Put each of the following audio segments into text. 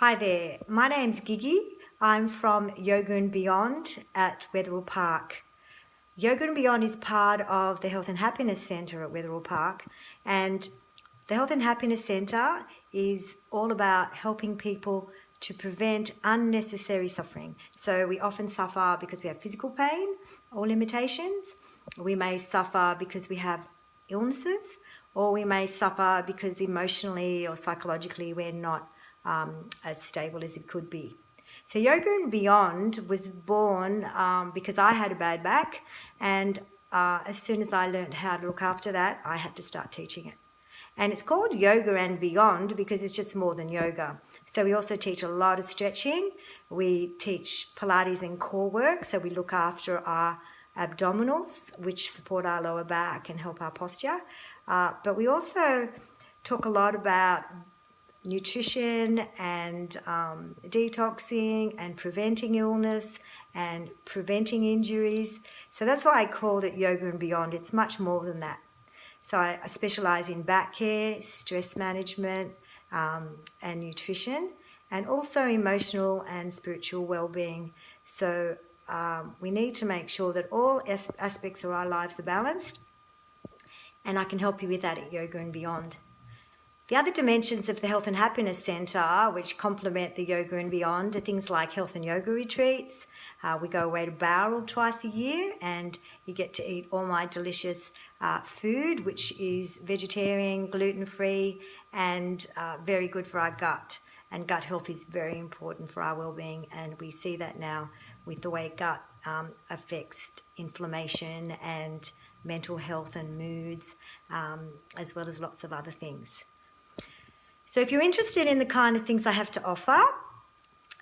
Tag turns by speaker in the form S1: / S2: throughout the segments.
S1: Hi there, my name's Gigi. I'm from Yoga and Beyond at Wetherill Park. Yoga and Beyond is part of the Health and Happiness Centre at Wetherill Park, and the Health and Happiness Centre is all about helping people to prevent unnecessary suffering. So we often suffer because we have physical pain or limitations. We may suffer because we have illnesses, or we may suffer because emotionally or psychologically we're not as stable as it could be. So Yoga and Beyond was born because I had a bad back, and as soon as I learned how to look after that, I had to start teaching it. And it's called Yoga and Beyond because it's just more than yoga. So we also teach a lot of stretching. We teach Pilates and core work, so we look after our abdominals, which support our lower back and help our posture. But we also talk a lot about nutrition and detoxing and preventing illness and preventing injuries. So that's why I called it Yoga and Beyond. It's much more than that. So I specialise in back care, stress management, and nutrition, and also emotional and spiritual well-being. So we need to make sure that all aspects of our lives are balanced, and I can help you with that at Yoga and Beyond. The other dimensions of the Health and Happiness Centre, which complement the Yoga and Beyond, are things like health and yoga retreats. We go away to Bowral twice a year, and you get to eat all my delicious food, which is vegetarian, gluten-free, and very good for our gut. And gut health is very important for our well-being, and we see that now with the way gut affects inflammation and mental health and moods, as well as lots of other things. So if you're interested in the kind of things I have to offer,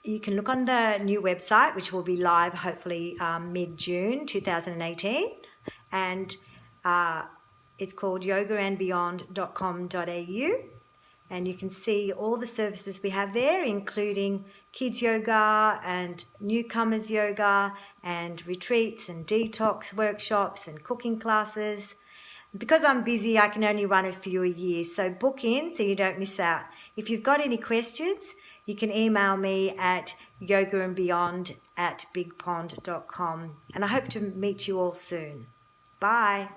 S1: you can look on the new website, which will be live hopefully mid-June 2018, and it's called yogaandbeyond.com.au, and you can see all the services we have there, including kids yoga and newcomers yoga and retreats and detox workshops and cooking classes. Because I'm busy, I can only run a few a year, so book in so you don't miss out. If you've got any questions, you can email me at yogaandbeyond@bigpond.com, and I hope to meet you all soon. Bye.